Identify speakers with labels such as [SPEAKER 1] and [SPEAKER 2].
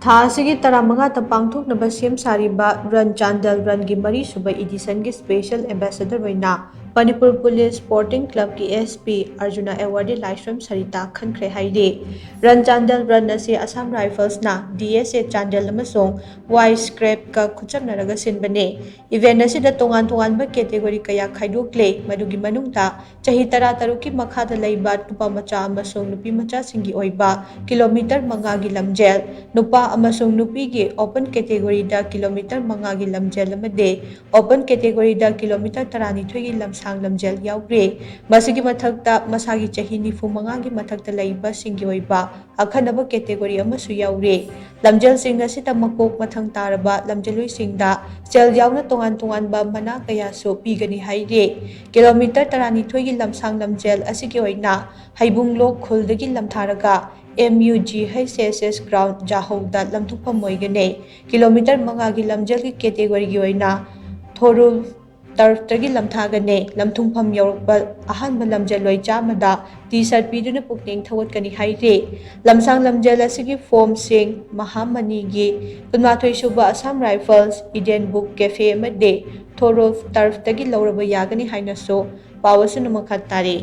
[SPEAKER 1] ꯊꯥ ꯑꯁꯤꯒꯤ ꯇꯔꯥꯃꯉꯥꯗ ꯄꯥꯡꯊꯣꯛꯅꯕ ꯁꯦꯝ ꯁꯥꯔꯤꯕ ꯔꯟ ꯆꯥꯟꯗꯦꯜ ꯔꯟꯒꯤ ꯃꯔꯤꯁꯨꯕ ꯏꯗꯤꯁꯟꯒꯤ ꯁ꯭ꯄꯦꯁꯦꯜ ꯑꯦꯝꯕꯦꯁꯦꯗꯔ ꯑꯣꯏꯅ ꯃꯅꯤꯄꯨꯔ ꯄꯨꯂꯤꯁ ꯁ꯭ꯄꯣꯔꯇꯤꯡ ꯀ꯭ꯂꯕꯀꯤ ꯑꯦꯁ.ꯄꯤ. ꯑꯔꯖꯨꯅꯥ ꯑꯦꯋꯥꯔꯗꯤ ꯂꯥꯏꯁ꯭ꯔꯝ ꯁꯔꯤꯇꯥ ꯈꯟꯈ꯭ꯔꯦ ꯍꯥꯏꯔꯤ꯫ ꯔꯟ ꯆꯥꯟꯗꯦꯜ ꯔꯟ ꯑꯁꯤ ꯑꯁꯥꯝ ꯔꯥꯏꯐꯜꯁꯅ ꯗꯤ.ꯑꯦꯁ.ꯑꯦ. ꯆꯥꯟꯗꯦꯜ ꯑꯃꯁꯨꯡ ꯋꯥꯏ ꯁ꯭ꯀ꯭ꯔꯦꯞꯀ ꯈꯨꯠꯁꯝꯅꯔꯒ ꯁꯤꯟꯕꯅꯤ꯫ ꯏꯚꯦꯟꯠ ꯑꯁꯤꯗ ꯇꯣꯉꯥꯟ-ꯇꯣꯉꯥꯟꯕ ꯀꯦꯇꯦꯒꯣꯔꯤ ꯀꯌꯥ ꯈꯥꯏꯗꯣꯛꯂꯦ, ꯃꯗꯨꯒꯤ ꯃꯅꯨꯡꯗ ꯆꯍꯤ 13ꯀꯤ ꯃꯈꯥꯗ ꯂꯩꯕ ꯅꯨꯄꯥꯃꯆꯥ ꯑꯃꯁꯨꯡ ꯅꯨꯄꯤꯃꯆꯥꯁꯤꯡꯒꯤ ꯑꯣꯏꯕ ꯀꯤꯂꯣꯃꯤꯇꯔ 5ꯒꯤ ꯂꯝꯖꯦꯜ, ꯅꯨꯄꯥ ꯑꯃꯁꯨꯡ ꯅꯨꯄꯤꯒꯤ ꯑꯣꯄꯟ ꯀꯦꯇꯦꯒꯣꯔꯤꯗ ꯀꯤꯂꯣꯃꯤꯇꯔ 5ꯒꯤ ꯂꯝꯖꯦꯜ ꯑꯃꯗꯤ ꯑꯣꯄꯟ ꯀꯦꯇꯦꯒꯣꯔꯤꯗ ꯀꯤꯂꯣꯃꯤꯇꯔ 12ꯒꯤ ꯂꯝꯁꯥꯡ ꯂꯝꯖꯦꯜ ꯌꯥꯎꯔꯤ꯫ ꯃꯁꯤꯒꯤ ꯃꯊꯛꯇ ꯃꯁꯥꯒꯤ ꯆꯍꯤ 95ꯒꯤ ꯃꯊꯛꯇ ꯂꯩꯕꯁꯤꯡꯒꯤ ꯑꯣꯏꯕ ꯑꯈꯟꯅꯕ ꯀꯦꯇꯦꯒꯣꯔꯤ ꯑꯃꯁꯨ ꯌꯥꯎꯔꯤ꯫ ꯂꯝꯖꯦꯜꯁꯤꯡ ꯑꯁꯤꯗ ꯃꯀꯣꯛ ꯃꯊꯪ ꯇꯥꯔꯕ ꯂꯝꯖꯦꯜꯂꯣꯏꯁꯤꯡꯗ ꯁꯦꯜ ꯌꯥꯎꯅ ꯇꯣꯉꯥꯟ-ꯇꯣꯉꯥꯟꯕ ꯃꯅꯥ ꯀꯌꯥꯁꯨ ꯄꯤꯒꯅꯤ ꯍꯥꯏꯔꯤ꯫ ꯀꯤꯂꯣꯃꯤꯇꯔ 12ꯒꯤ ꯂꯝꯁꯥꯡ ꯂꯝꯖꯦꯜ ꯑꯁꯤꯒꯤ ꯑꯣꯏꯅ ꯍꯩꯕꯨꯡꯂꯣꯛ ꯈꯨꯜꯗꯒꯤ ꯂꯝꯊꯥꯔꯒ MUGHSS ꯒ꯭ꯔꯥꯎꯟ ꯖꯥꯍꯧꯗ ꯂꯝꯊꯨꯡꯐꯝ ꯑꯣꯏꯒꯅꯤ꯫ ꯀꯤꯂꯣꯃꯤꯇꯔ 5ꯒꯤ ꯂꯝꯖꯦꯜꯒꯤ ꯀꯦꯇꯦꯒꯣꯔꯤꯒꯤ ꯑꯣꯏꯅ ꯊꯣꯔꯨꯜ ꯇꯔꯐꯇꯒꯤ ꯂꯝꯊꯥꯒꯅꯤ꯫ ꯂꯝꯊꯨꯡꯐꯝ ꯌꯧꯔꯛꯄ ꯑꯍꯥꯟꯕ ꯂꯝꯖꯦꯜꯂꯣꯏ 100ꯗ ꯇꯤ-ꯁꯥꯔꯠ ꯄꯤꯗꯨꯅ ꯄꯨꯛꯅꯤꯡ ꯊꯧꯒꯠꯀꯅꯤ ꯍꯥꯏꯔꯤ꯫ ꯂꯝꯁꯥꯡ ꯂꯝꯖꯦꯜ ꯑꯁꯤꯒꯤ ꯐꯣꯔꯝꯁꯤꯡ ꯃꯍꯥꯃꯅꯤꯒꯤ 12ꯁꯨꯕ ꯑꯁꯥꯝ ꯔꯥꯏꯐꯜꯁ, ꯏꯗꯦꯟ ꯕꯨꯛ ꯀꯦꯐꯦ ꯑꯃꯗꯤ ꯊꯣꯔꯨꯜ ꯇꯔꯐꯇꯒꯤ ꯂꯧꯔꯕ ꯌꯥꯒꯅꯤ ꯍꯥꯏꯅꯁꯨ ꯄꯥꯎ ꯑꯁꯤꯅ ꯃꯈꯥ ꯇꯥꯔꯤ꯫